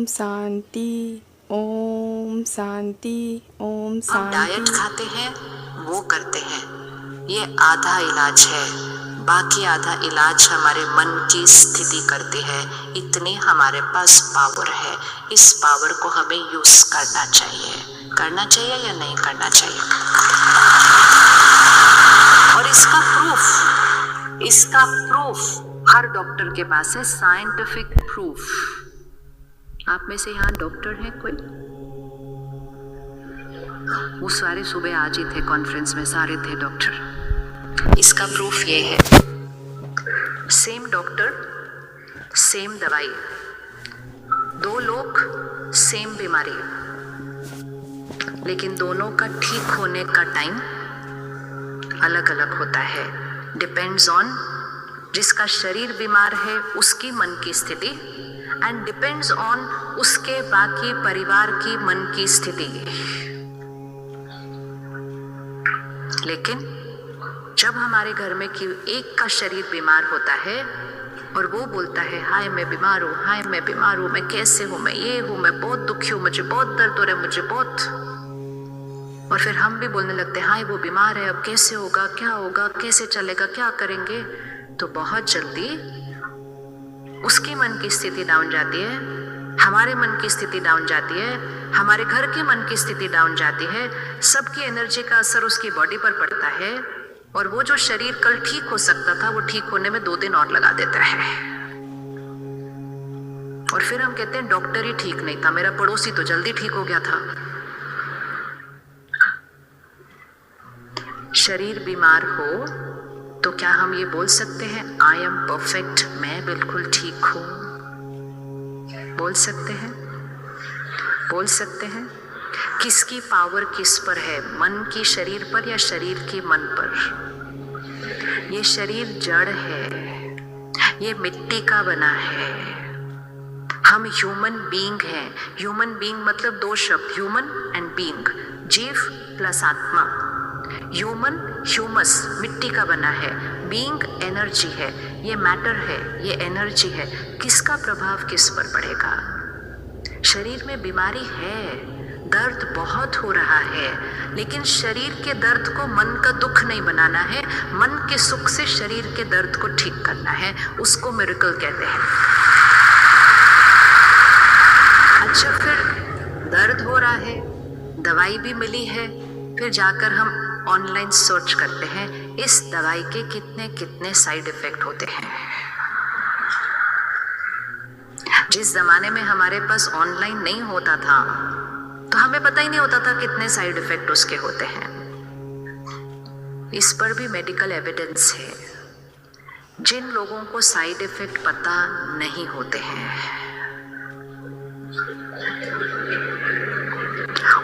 शांति, ओम शांति, ओम शांति। हम डाइट खाते हैं, वो करते हैं, ये आधा इलाज है। बाकी आधा इलाज हमारे मन की स्थिति करती है। इतनी हमारे पास पावर है, इस पावर को हमें यूज करना चाहिए। करना चाहिए या नहीं करना चाहिए? और इसका प्रूफ हर डॉक्टर के पास है, साइंटिफिक प्रूफ। आप में से यहाँ डॉक्टर है कोई? वो सारे सुबह आज ही थे कॉन्फ्रेंस में, सारे थे डॉक्टर। इसका प्रूफ ये है, सेम डॉक्टर सेम दवाई, दो लोग सेम बीमारी, लेकिन दोनों का ठीक होने का टाइम अलग अलग होता है। डिपेंड्स ऑन जिसका शरीर बीमार है उसकी मन की स्थिति, एंड डिपेंड्स ऑन उसके बाकी परिवार की मन की स्थिति। लेकिन जब हमारे घर में कि एक का शरीर बीमार होता है और वो बोलता है हाय मैं बीमार हूँ, हाय मैं बीमार हूँ, मैं कैसे हूँ, मैं ये हूँ, मैं बहुत दुखी हूँ, मुझे बहुत दर्द हो रहा है, मुझे बहुत, और फिर हम भी बोलने लगते हैं हाय वो बीमार है, अब कैसे होगा, क्या होगा, कैसे चलेगा, क्या करेंगे, तो बहुत जल्दी उसकी मन की स्थिति डाउन जाती है, हमारे मन की स्थिति डाउन जाती है, हमारे घर के मन की स्थिति डाउन जाती है। सबकी एनर्जी का असर उसकी बॉडी पर पड़ता है, और वो जो शरीर कल ठीक हो सकता था वो ठीक होने में 2 दिन और लगा देता है। और फिर हम कहते हैं डॉक्टर ही ठीक नहीं था, मेरा पड़ोसी तो जल्दी ठीक हो गया था। शरीर बीमार हो तो क्या हम ये बोल सकते हैं आई एम परफेक्ट, मैं बिल्कुल ठीक हूं? बोल सकते हैं? बोल सकते हैं? किसकी पावर किस पर है, मन की शरीर पर या शरीर की मन पर? ये शरीर जड़ है, ये मिट्टी का बना है। हम ह्यूमन बीइंग हैं। ह्यूमन बीइंग मतलब 2 शब्द, ह्यूमन एंड बीइंग, जीव प्लस आत्मा। ह्यूमन ह्यूमस मिट्टी का बना है, बीइंग एनर्जी है, ये मैटर है, ये एनर्जी है। किसका प्रभाव किस पर पड़ेगा? शरीर में बीमारी है, दर्द बहुत हो रहा है, लेकिन शरीर के दर्द को मन का दुख नहीं बनाना है, मन के सुख से शरीर के दर्द को ठीक करना है। उसको मिरेकल कहते हैं। अच्छा, फिर दर्द हो रहा है, दवाई भी मिली है, फिर जाकर हम ऑनलाइन सर्च करते हैं इस दवाई के कितने कितने साइड इफेक्ट होते हैं। जिस जमाने में हमारे पास ऑनलाइन नहीं होता था तो हमें पता ही नहीं होता था कितने साइड इफेक्ट उसके होते हैं। इस पर भी मेडिकल एविडेंस है। जिन लोगों को साइड इफेक्ट पता नहीं होते हैं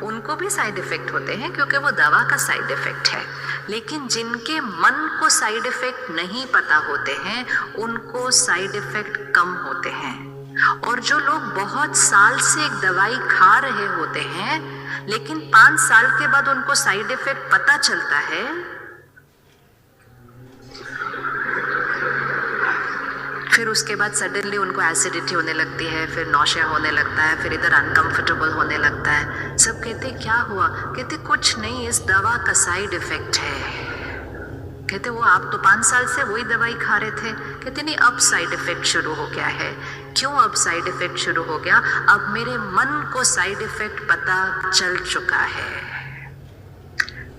उनको भी साइड इफेक्ट होते हैं, क्योंकि वो दवा का साइड इफेक्ट है। लेकिन जिनके मन को साइड इफेक्ट नहीं पता होते हैं उनको साइड इफेक्ट कम होते हैं। और जो लोग बहुत साल से एक दवाई खा रहे होते हैं लेकिन 5 साल के बाद उनको साइड इफेक्ट पता चलता है, फिर उसके बाद सडनली उनको एसिडिटी होने लगती है, फिर नौशिया होने लगता है, फिर इधर अनकंफर्टेबल होने लगता है। सब कहते क्या हुआ? कहते कुछ नहीं, इस दवा का साइड इफेक्ट है। कहते वो आप तो 5 साल से वही दवाई खा रहे थे। कहते नहीं, अब साइड इफेक्ट शुरू हो गया है। क्यों अब साइड इफेक्ट शुरू हो गया? अब मेरे मन को साइड इफेक्ट पता चल चुका है।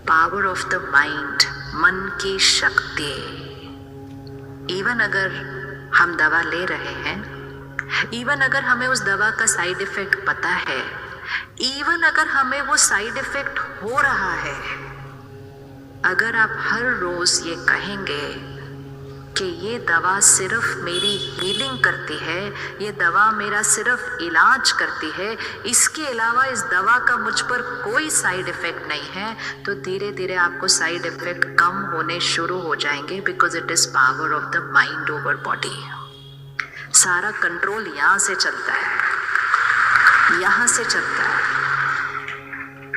पावर ऑफ द माइंड, मन की शक्ति। इवन अगर हम दवा ले रहे हैं, इवन अगर हमें उस दवा का साइड इफेक्ट पता है, इवन अगर हमें वो साइड इफेक्ट हो रहा है, अगर आप हर रोज ये कहेंगे कि ये दवा सिर्फ मेरी हीलिंग करती है, ये दवा मेरा सिर्फ इलाज करती है, इसके अलावा इस दवा का मुझ पर कोई साइड इफेक्ट नहीं है, तो धीरे धीरे आपको साइड इफेक्ट कम होने शुरू हो जाएंगे। Because it is power of the mind over body. सारा कंट्रोल यहाँ से चलता है, यहाँ से चलता है।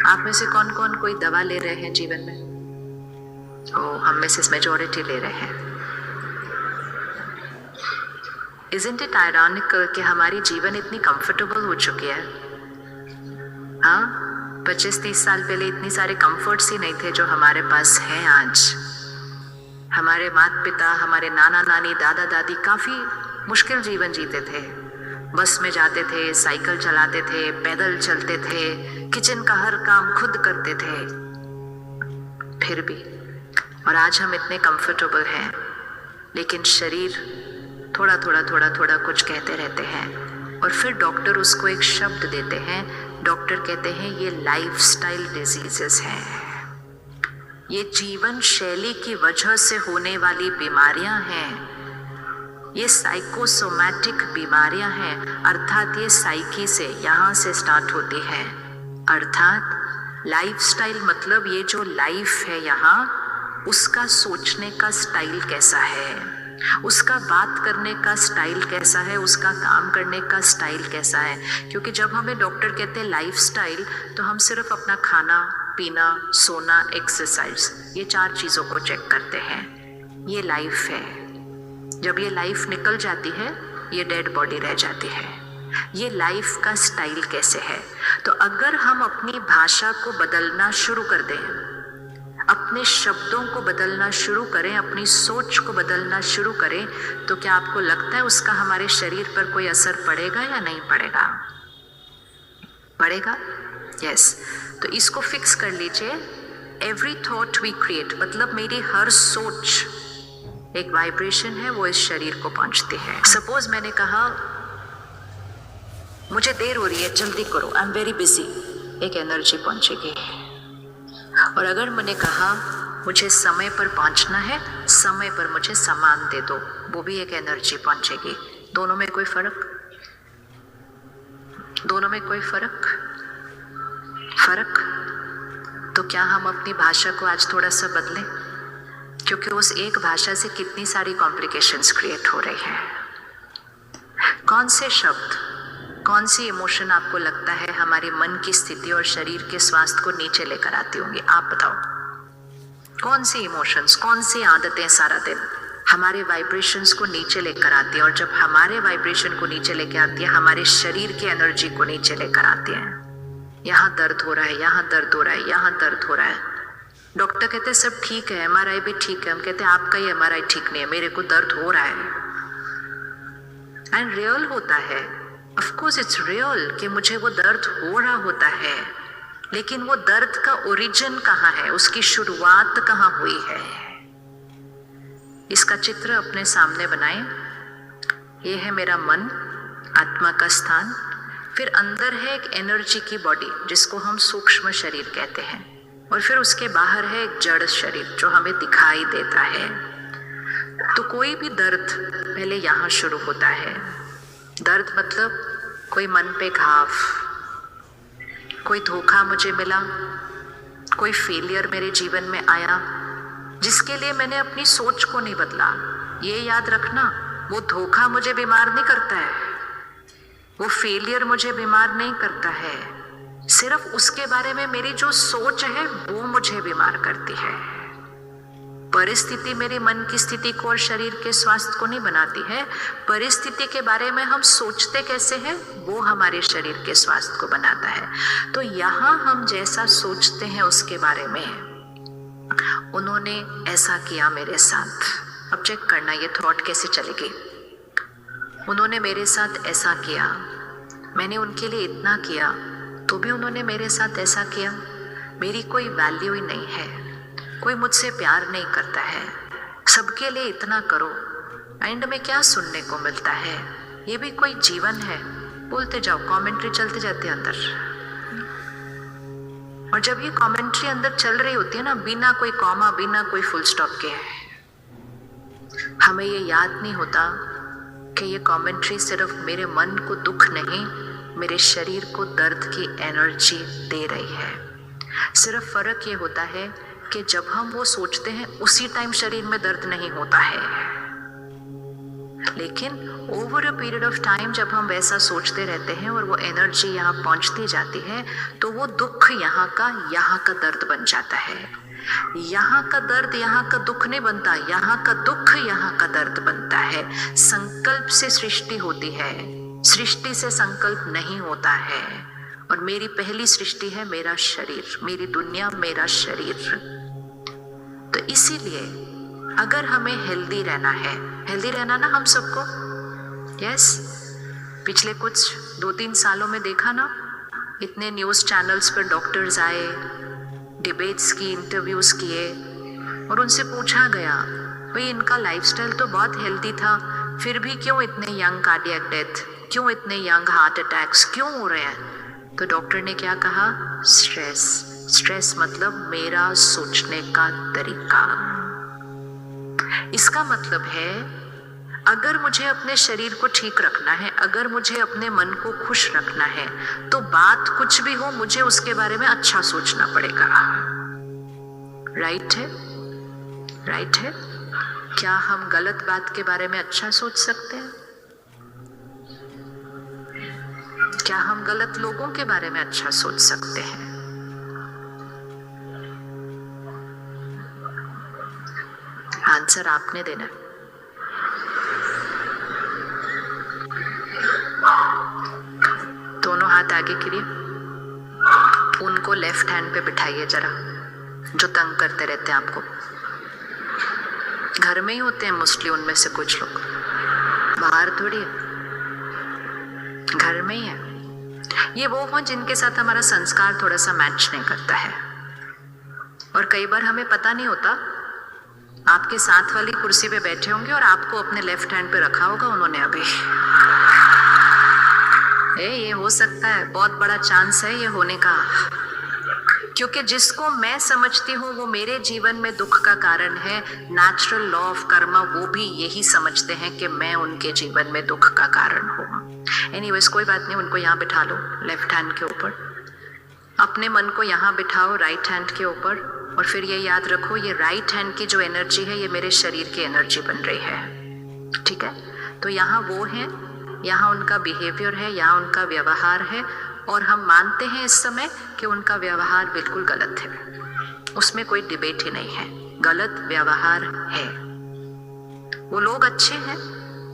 आप में से कौन कौन कोई दवा ले रहे हैं जीवन में? हम में से मेजॉरिटी ले रहे हैं। Isn't it ironical कि हमारी जीवन इतनी कंफर्टेबल हो चुकी है? हाँ, 25-30 साल पहले इतनी सारे कंफर्ट्स ही नहीं थे जो हमारे पास हैं आज। हमारे माता पिता, हमारे नाना नानी, दादा दादी काफी मुश्किल जीवन जीते थे। बस में जाते थे, साइकिल चलाते थे, पैदल चलते थे, किचन का हर काम खुद करते थे। फिर भी, और आज हम इतने कंफर्टेबल हैं, लेकिन शरीर थोड़ा थोड़ा कुछ कहते रहते हैं। और फिर डॉक्टर उसको एक शब्द देते हैं। डॉक्टर कहते हैं ये लाइफस्टाइल डिजीजेस हैं, ये जीवन शैली की वजह से होने वाली बीमारियां हैं, ये साइकोसोमैटिक बीमारियां हैं। अर्थात ये साइकी से, यहाँ से स्टार्ट होती है। अर्थात लाइफस्टाइल मतलब ये जो लाइफ है यहाँ, उसका सोचने का स्टाइल कैसा है, उसका बात करने का स्टाइल कैसा है, उसका काम करने का स्टाइल कैसा है। क्योंकि जब हमें डॉक्टर कहते हैं लाइफस्टाइल, तो हम सिर्फ अपना खाना पीना, सोना, एक्सरसाइज, ये 4 चीज़ों को चेक करते हैं। ये लाइफ है। जब ये लाइफ निकल जाती है, ये डेड बॉडी रह जाती है। ये लाइफ का स्टाइल कैसे है? तो अगर हम अपनी भाषा को बदलना शुरू कर दें, अपने शब्दों को बदलना शुरू करें, अपनी सोच को बदलना शुरू करें, तो क्या आपको लगता है उसका हमारे शरीर पर कोई असर पड़ेगा या नहीं पड़ेगा? पड़ेगा? यस। तो इसको फिक्स कर लीजिए। एवरी थॉट वी क्रिएट, मतलब मेरी हर सोच एक वाइब्रेशन है, वो इस शरीर को पहुंचती है। सपोज मैंने कहा मुझे देर हो रही है, जल्दी करो, आई एम वेरी बिजी, एक एनर्जी पहुंचेगी। और अगर मैंने कहा मुझे समय पर पहुंचना है, समय पर मुझे सामान दे दो, वो भी एक एनर्जी पहुंचेगी। दोनों में कोई फर्क? दोनों में कोई फर्क? तो क्या हम अपनी भाषा को आज थोड़ा सा बदलें? क्योंकि उस एक भाषा से कितनी सारी कॉम्प्लिकेशंस क्रिएट हो रही हैं। कौन से शब्द, कौन सी इमोशन आपको लगता है हमारे मन की स्थिति और शरीर के स्वास्थ्य को नीचे लेकर आती होंगी? आप बताओ, कौन सी इमोशंस, कौन सी आदतें सारा दिन हमारे वाइब्रेशंस को नीचे लेकर आती है? और जब हमारे वाइब्रेशन को नीचे लेकर आती है, हमारे शरीर की एनर्जी को नीचे लेकर आती है। यहाँ दर्द हो रहा है, यहाँ दर्द हो रहा है, यहाँ दर्द हो रहा है। डॉक्टर कहते हैं सब ठीक है, एमआरआई भी ठीक है। हम कहते हैं आपका ही एमआरआई ठीक नहीं है, मेरे को दर्द हो रहा है। एंड रियल होता है, ऑफ कोर्स इट्स रियल कि मुझे वो दर्द हो रहा होता है, लेकिन वो दर्द का ओरिजिन कहाँ है, उसकी शुरुआत कहाँ हुई है? इसका चित्र अपने सामने बनाएं। ये है मेरा मन, आत्मा का स्थान। फिर अंदर है एक एनर्जी की बॉडी जिसको हम सूक्ष्म शरीर कहते हैं, और फिर उसके बाहर है एक जड़ शरीर जो हमें दिखाई देता है। तो कोई भी दर्द पहले यहाँ शुरू होता है। दर्द मतलब कोई मन पे घाव, कोई धोखा मुझे मिला, कोई फेलियर मेरे जीवन में आया जिसके लिए मैंने अपनी सोच को नहीं बदला। ये याद रखना, वो धोखा मुझे बीमार नहीं करता है, वो फेलियर मुझे बीमार नहीं करता है, सिर्फ उसके बारे में मेरी जो सोच है वो मुझे बीमार करती है। परिस्थिति मेरे मन की स्थिति को और शरीर के स्वास्थ्य को नहीं बनाती है। परिस्थिति के बारे में हम सोचते कैसे हैं वो हमारे शरीर के स्वास्थ्य को बनाता है। तो यहाँ हम जैसा सोचते हैं उसके बारे में, उन्होंने ऐसा किया मेरे साथ। अब चेक करना ये थॉट कैसे चलेगी। उन्होंने मेरे साथ ऐसा किया, मैंने उनके लिए इतना किया, तो भी उन्होंने मेरे साथ ऐसा किया। मेरी कोई वैल्यू ही नहीं है, कोई मुझसे प्यार नहीं करता है, सबके लिए इतना करो। एंड में क्या सुनने को मिलता है? ये भी कोई जीवन है? बोलते जाओ, कमेंट्री चलते जाते अंदर। और जब ये कमेंट्री अंदर चल रही होती है ना, बिना कोई कॉमा, बिना कोई फुल स्टॉप के, हमें ये याद नहीं होता कि ये कमेंट्री सिर्फ मेरे मन को दुख नहीं, मेरे शरीर को दर्द की एनर्जी दे रही है। सिर्फ फर्क ये होता है कि जब हम वो सोचते हैं उसी टाइम शरीर में दर्द नहीं होता है, लेकिन over a period of time जब हम वैसा सोचते रहते हैं और वो एनर्जी यहाँ पहुँचती जाती है, तो वो दुख यहाँ का दर्द बन जाता है। यहाँ का दर्द यहाँ का दुख नहीं बनता, यहाँ का दुख यहाँ का दर्द बनता है। संकल्प से सृष्टि होती है, सृष्टि से संकल्प नहीं होता है। और मेरी पहली सृष्टि है मेरा शरीर, मेरी दुनिया मेरा शरीर। तो इसीलिए अगर हमें हेल्दी रहना है, हेल्दी रहना ना हम सबको, यस, पिछले कुछ 2-3 सालों में देखा ना, इतने न्यूज़ चैनल्स पर डॉक्टर्स आए, डिबेट्स की, इंटरव्यूज किए और उनसे पूछा गया भाई इनका लाइफस्टाइल तो बहुत हेल्दी था, फिर भी क्यों इतने यंग कार्डियक डेथ, क्यों इतने यंग हार्ट अटैक्स क्यों हो रहे हैं? तो डॉक्टर ने क्या कहा? स्ट्रेस। स्ट्रेस मतलब मेरा सोचने का तरीका। इसका मतलब है अगर मुझे अपने शरीर को ठीक रखना है, अगर मुझे अपने मन को खुश रखना है, तो बात कुछ भी हो मुझे उसके बारे में अच्छा सोचना पड़ेगा। राइट है? राइट है? क्या हम गलत बात के बारे में अच्छा सोच सकते हैं? क्या हम गलत लोगों के बारे में अच्छा सोच सकते हैं? आंसर आपने देना है। दोनों हाथ आगे करिए, उनको लेफ्ट हैंड पे बिठाइए जरा, जो तंग करते रहते हैं आपको। घर में ही होते हैं मोस्टली उनमें से कुछ लोग, बाहर थोड़ी है, घर में ही है। ये वो हो जिनके साथ हमारा संस्कार थोड़ा सा मैच नहीं करता है। और कई बार हमें पता नहीं होता, आपके साथ वाली कुर्सी पे बैठे होंगे और आपको अपने लेफ्ट हैंड पे रखा होगा उन्होंने अभी। ये हो सकता है, बहुत बड़ा चांस है ये होने का, क्योंकि जिसको मैं समझती हूँ वो मेरे जीवन में दुख का कारण है, नेचुरल लॉ ऑफ कर्मा, वो भी यही समझते हैं कि मैं उनके जीवन में दुख का कारण हूँ। एनीवेज कोई बात नहीं, उनको यहाँ बिठा लो लेफ्ट हैंड के ऊपर, अपने मन को यहाँ बिठाओ राइट हैंड के ऊपर, और फिर ये याद रखो ये राइट हैंड की जो एनर्जी है ये मेरे शरीर की एनर्जी बन रही है। ठीक है? तो यहाँ वो है, यहाँ उनका बिहेवियर है, यहाँ उनका व्यवहार है, और हम मानते हैं इस समय कि उनका व्यवहार बिल्कुल गलत है, उसमें कोई डिबेट ही नहीं है, गलत व्यवहार है। वो लोग अच्छे हैं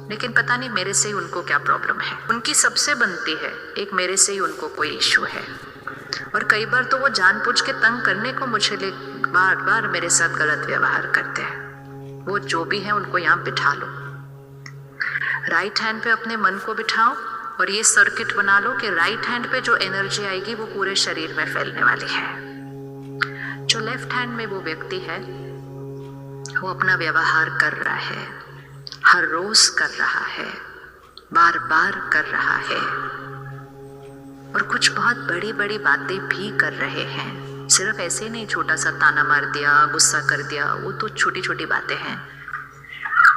लेकिन पता नहीं मेरे से ही उनको क्या प्रॉब्लम है, उनकी सबसे बनती है, एक मेरे से ही उनको कोई इशू है। और कई बार तो वो जानबूझ के तंग करने को मुझे बार बार मेरे साथ गलत व्यवहार करते हैं। वो जो भी है उनको यहाँ बिठा लो, राइट हैंड पे अपने मन को बिठाओ और ये सर्किट बना लो कि राइट हैंड पे जो एनर्जी आएगी वो पूरे शरीर में फैलने वाली है। जो लेफ्ट हैंड में वो व्यक्ति है वो अपना व्यवहार कर रहा है, हर रोज कर रहा है, बार बार कर रहा है, और कुछ बहुत बड़ी बड़ी बातें भी कर रहे हैं। सिर्फ ऐसे नहीं छोटा सा ताना मार दिया, गुस्सा कर दिया, वो तो छोटी छोटी बातें हैं।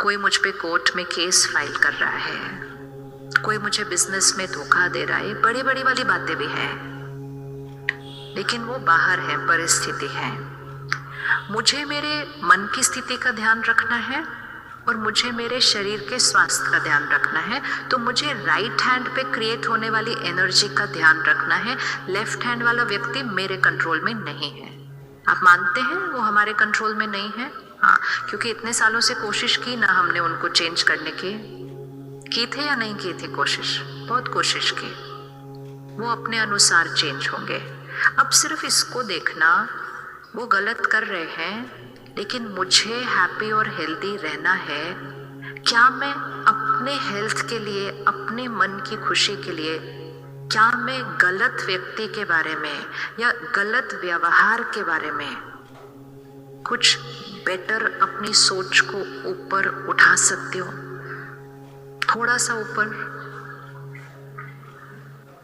कोई मुझ पे कोर्ट में केस फाइल कर रहा है, कोई मुझे बिजनेस में धोखा दे रहा है, बड़ी बड़ी वाली बातें भी हैं, लेकिन वो बाहर है, परिस्थिति है। मुझे मेरे मन की स्थिति का ध्यान रखना है और मुझे मेरे शरीर के स्वास्थ्य का ध्यान रखना है, तो मुझे राइट हैंड पे क्रिएट होने वाली एनर्जी का ध्यान रखना है। लेफ्ट हैंड वाला व्यक्ति मेरे कंट्रोल में नहीं है। आप मानते हैं वो हमारे कंट्रोल में नहीं है? हाँ, क्योंकि इतने सालों से कोशिश की ना हमने उनको चेंज करने की थे या नहीं की थी कोशिश? बहुत कोशिश की। वो अपने अनुसार चेंज होंगे। अब सिर्फ इसको देखना, वो गलत कर रहे हैं लेकिन मुझे हैप्पी और हेल्दी रहना है। क्या मैं अपने हेल्थ के लिए, अपने मन की खुशी के लिए, क्या मैं गलत व्यक्ति के बारे में या गलत व्यवहार के बारे में कुछ बेटर अपनी सोच को ऊपर उठा सकती हूँ? थोड़ा सा ऊपर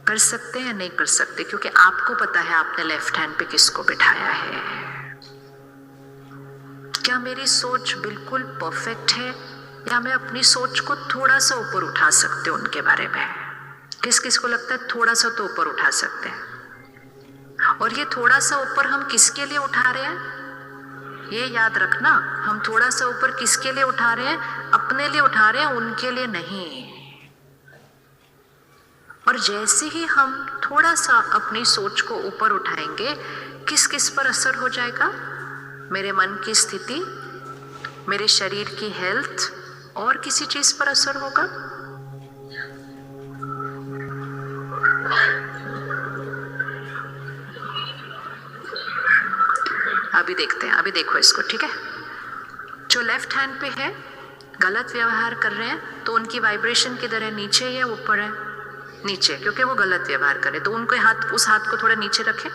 कर सकते हैं? नहीं कर सकते, क्योंकि आपको पता है आपने लेफ्ट हैंड पे किसको बिठाया है। क्या मेरी सोच बिल्कुल परफेक्ट है या मैं अपनी सोच को थोड़ा सा ऊपर उठा सकते हूँ उनके बारे में? किस किस को लगता है थोड़ा सा तो ऊपर उठा सकते हैं? और ये थोड़ा सा ऊपर हम किसके लिए उठा रहे हैं? ये याद रखना, हम थोड़ा सा ऊपर किसके लिए उठा रहे हैं? अपने लिए उठा रहे हैं, उनके लिए नहीं। और जैसे ही हम थोड़ा सा अपनी सोच को ऊपर उठाएंगे, किस किस पर असर हो जाएगा? मेरे मन की स्थिति, मेरे शरीर की हेल्थ और किसी चीज पर असर होगा? अभी देखते हैं, अभी देखो इसको, ठीक है। जो लेफ्ट हैंड पे है, गलत व्यवहार कर रहे हैं, तो उनकी वाइब्रेशन किधर है, नीचे या ऊपर है? नीचे, क्योंकि वो गलत व्यवहार करे। तो उनको हाथ, उस हाथ को थोड़ा नीचे रखें,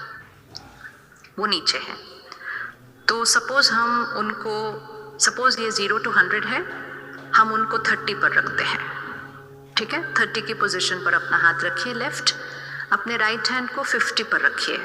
वो नीचे है। तो सपोज हम उनको, सपोज ये 0 to 100 है, हम उनको 30 पर रखते हैं, ठीक है। 30 की पोजीशन पर अपना हाथ रखिए लेफ्ट, अपने राइट हैंड को 50 पर रखिए।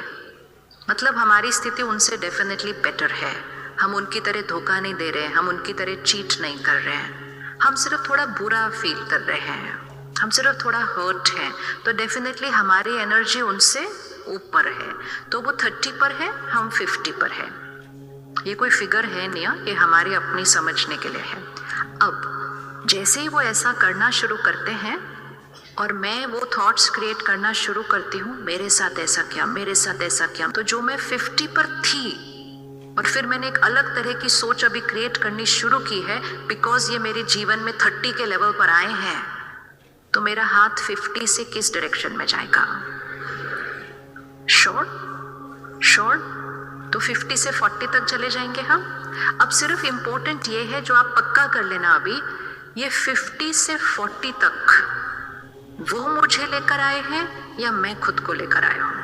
मतलब हमारी स्थिति उनसे डेफिनेटली बेटर है, हम उनकी तरह धोखा नहीं दे रहे हैं, हम उनकी तरह चीट नहीं कर रहे हैं, हम सिर्फ थोड़ा बुरा फील कर रहे हैं, हम सिर्फ थोड़ा हर्ट हैं, तो डेफिनेटली हमारी एनर्जी उनसे ऊपर है। तो वो 30 पर है, हम 50 पर है। ये कोई फिगर है नहीं, ये हमारी अपनी समझने के लिए है। अब जैसे ही वो ऐसा करना शुरू करते हैं और मैं वो थॉट्स क्रिएट करना शुरू करती हूँ, मेरे साथ ऐसा क्या, मेरे साथ ऐसा क्या, तो जो मैं 50 पर थी और फिर मैंने एक अलग तरह की सोच अभी क्रिएट करनी शुरू की है, बिकॉज ये मेरे जीवन में 30 के लेवल पर आए हैं, तो मेरा हाथ 50 से किस डायरेक्शन में जाएगा? श्योर? तो 50 से 40 तक चले जाएंगे हम। अब सिर्फ इंपॉर्टेंट ये है, जो आप पक्का कर लेना अभी, ये 50 से 40 तक वो मुझे लेकर आए हैं या मैं खुद को लेकर आया हूं?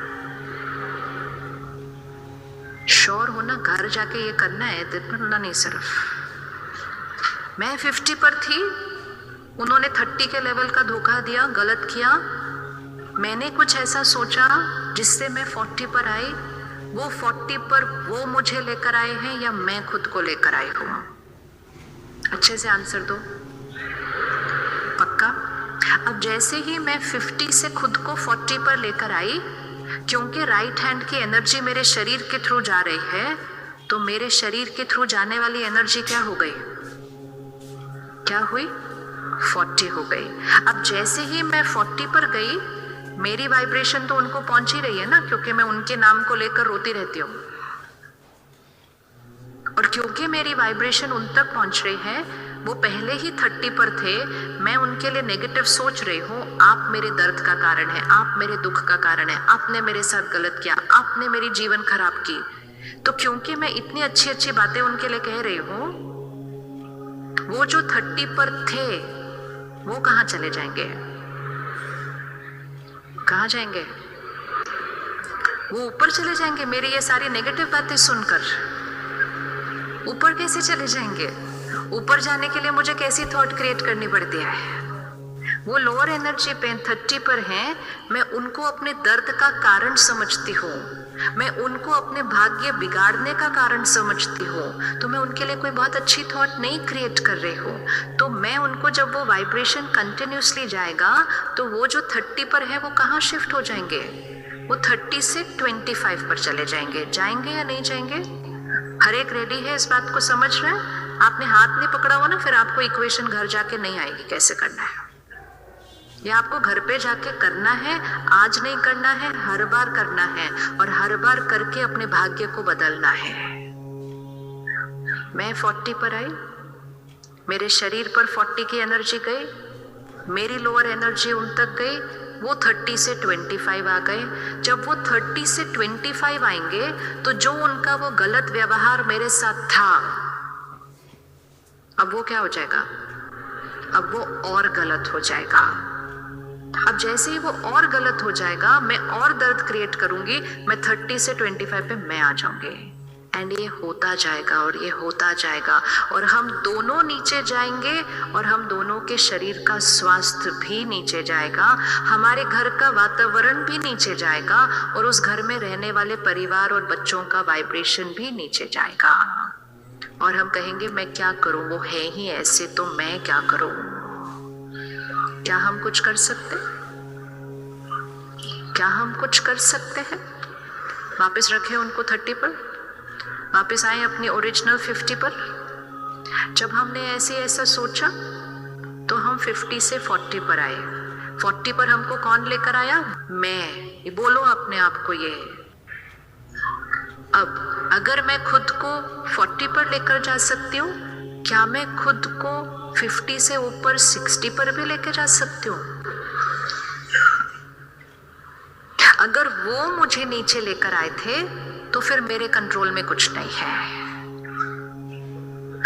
श्योर हो ना? घर जाके ये करना है, दिन भर नहीं सिर्फ। मैं 50 पर थी, उन्होंने 30 के लेवल का धोखा दिया, गलत किया, मैंने कुछ ऐसा सोचा जिससे मैं 40 पर आई, वो 40 पर वो मुझे लेकर आए हैं या मैं खुद को लेकर आई हूं? अच्छे से आंसर दो, पक्का? अब जैसे ही मैं 50 से खुद को 40 पर लेकर आई, क्योंकि राइट हैंड की एनर्जी मेरे शरीर के थ्रू जा रही है, तो मेरे शरीर के थ्रू जाने वाली एनर्जी क्या हो गई? क्या हुई? 40 हो गई। अब जैसे ही मैं 40 पर गई, मेरी वाइब्रेशन तो उनको पहुंच ही रही है ना, क्योंकि मैं उनके नाम को लेकर रोती रहती हूँ, और क्योंकि मेरी वाइब्रेशन उन तक पहुंच रही है, वो पहले ही 30 पर थे, मैं उनके लिए नेगेटिव सोच रही हूँ, आप मेरे दर्द का कारण है, आप मेरे दुख का कारण है, आपने मेरे साथ गलत किया, आपने मेरी जीवन खराब की। तो क्योंकि मैं इतनी अच्छी अच्छी बातें उनके लिए कह रही हूँ, वो जो 30 पर थे वो कहाँ चले जाएंगे? कहाँ जाएंगे? वो ऊपर चले जाएंगे। मेरी ये सारी नेगेटिव बातें सुनकर ऊपर कैसे चले जाएंगे? ऊपर जाने के लिए मुझे कैसी थॉट क्रिएट करनी पड़ती है? वो लोअर एनर्जी पे 30 पर हैं, मैं उनको अपने दर्द का कारण समझती हूँ, मैं उनको अपने भाग्य बिगाड़ने का कारण समझती हूँ, तो मैं उनके लिए कोई बहुत अच्छी थॉट नहीं क्रिएट कर रही हूँ। तो मैं उनको, जब वो वाइब्रेशन कंटिन्यूसली जाएगा, तो वो जो 30 पर है वो कहाँ शिफ्ट हो जाएंगे? वो 30 से 25 पर चले जाएंगे। जाएंगे या नहीं जाएंगे? हर एक रेडी है इस बात को समझ रहे हैं? आपने हाथ नहीं पकड़ा हुआ ना, फिर आपको इक्वेशन घर जाके नहीं आएगी कैसे करना है। ये आपको घर पे जाके करना है, आज नहीं करना है, हर बार करना है, और हर बार करके अपने भाग्य को बदलना है। मैं 40 पर आई, मेरे शरीर पर 40 की एनर्जी गई, मेरी लोअर एनर्जी उन तक गई, वो 30 से 25 आ गए। जब वो 30 से 25 आएंगे, तो जो उनका वो गलत व्यवहार मेरे साथ था, अब वो क्या हो जाएगा? अब वो और गलत हो जाएगा। अब जैसे ही वो और गलत हो जाएगा, मैं और दर्द क्रिएट करूंगी, मैं 30 से 25 पे मैं आ जाऊंगी, एंड ये होता जाएगा और ये होता जाएगा, और हम दोनों नीचे जाएंगे, और हम दोनों के शरीर का स्वास्थ्य भी नीचे जाएगा, हमारे घर का वातावरण भी नीचे जाएगा, और उस घर में रहने वाले परिवार और बच्चों का वाइब्रेशन भी नीचे जाएगा। और हम कहेंगे मैं क्या करूं, वो है ही ऐसे, तो मैं क्या करूं? क्या हम कुछ कर सकते? क्या हम कुछ कर सकते हैं? वापस रखें उनको 30 पर, वापस आए अपनी ओरिजिनल 50 पर। जब हमने ऐसा सोचा, तो हम 50 से 40 पर आए। 40 पर हमको कौन लेकर आया? मैं। ये बोलो अपने आप को, ये अब अगर मैं खुद को 40 पर लेकर जा सकती हूँ, क्या मैं खुद को 50 से ऊपर 60 पर भी लेकर जा सकती हूँ? अगर वो मुझे नीचे लेकर आए थे तो फिर मेरे कंट्रोल में कुछ नहीं है।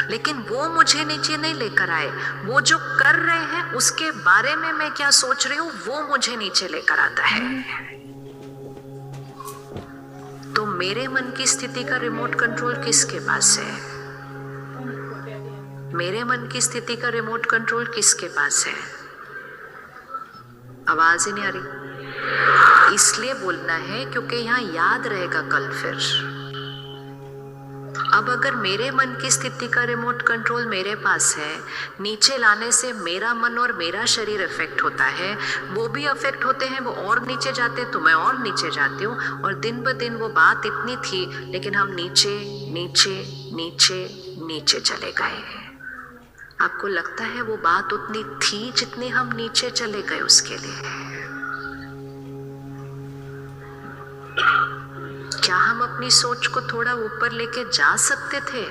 लेकिन वो मुझे नीचे नहीं लेकर आए, वो जो कर रहे हैं उसके बारे में मैं क्या सोच रही हूँ वो मुझे नीचे लेकर आता है। तो मेरे मन की स्थिति का रिमोट कंट्रोल किसके पास है? मेरे मन की स्थिति का रिमोट कंट्रोल किसके पास है? आवाज ही नहीं आ रही। इसलिए बोलना है क्योंकि यहाँ याद रहेगा कल फिर। अब अगर मेरे मन की स्थिति का रिमोट कंट्रोल मेरे पास है, नीचे लाने से मेरा मन और मेरा शरीर इफेक्ट होता है, वो भी अफेक्ट होते हैं, वो और नीचे जाते हैं तो मैं और नीचे जाती हूँ, और दिन ब दिन वो बात इतनी थी लेकिन हम नीचे नीचे नीचे नीचे चले गए। आपको लगता है वो बात उतनी थी जितनी हम नीचे चले गए उसके लिए? क्या हम अपनी सोच को थोड़ा ऊपर लेके जा सकते थे?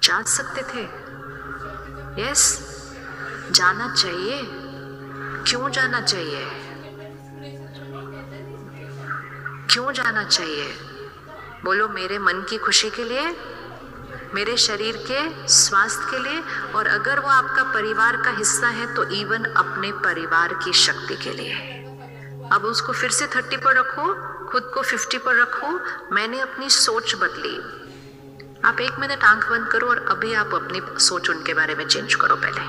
जा सकते थे? यस, जाना चाहिए। क्यों जाना चाहिए? क्यों जाना चाहिए? बोलो, मेरे मन की खुशी के लिए, मेरे शरीर के स्वास्थ्य के लिए, और अगर वो आपका परिवार का हिस्सा है तो इवन अपने परिवार की शक्ति के लिए। अब उसको फिर से 30 पर रखो, खुद को 50 पर रखो। मैंने अपनी सोच बदली। आप 1 मिनट आंख बंद करो और अभी आप अपनी सोच उनके बारे में चेंज करो पहले,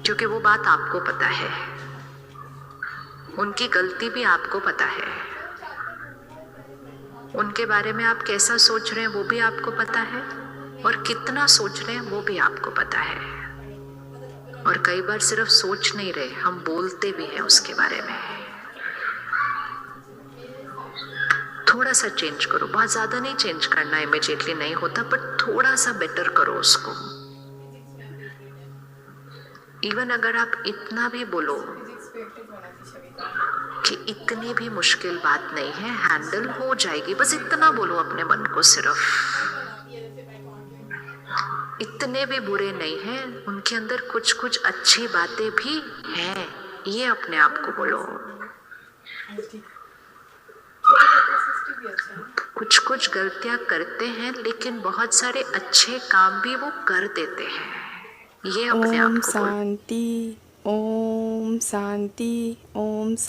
क्योंकि वो बात आपको पता है, उनकी गलती भी आपको पता है, उनके बारे में आप कैसा सोच रहे हैं वो भी आपको पता है, और कितना सोच रहे हैं वो भी आपको पता है। और कई बार सिर्फ सोच नहीं रहे, हम बोलते भी हैं उसके बारे में। थोड़ा सा चेंज करो, बहुत ज्यादा नहीं चेंज करना, इमीडिएटली नहीं होता, बट थोड़ा सा बेटर करो उसको। इवन अगर आप इतना भी बोलो कि इतनी भी मुश्किल बात नहीं है, हैंडल हो जाएगी, बस इतना बोलो अपने मन को, सिर्फ इतने भी बुरे नहीं हैं, उनके अंदर कुछ कुछ अच्छी बातें भी हैं, ये अपने आप को बोलो। कुछ कुछ गलतियां करते हैं लेकिन बहुत सारे अच्छे काम भी वो कर देते हैं, ये अपने आप ओम को बोलो। शांति, ओम शांति, ओम शांति।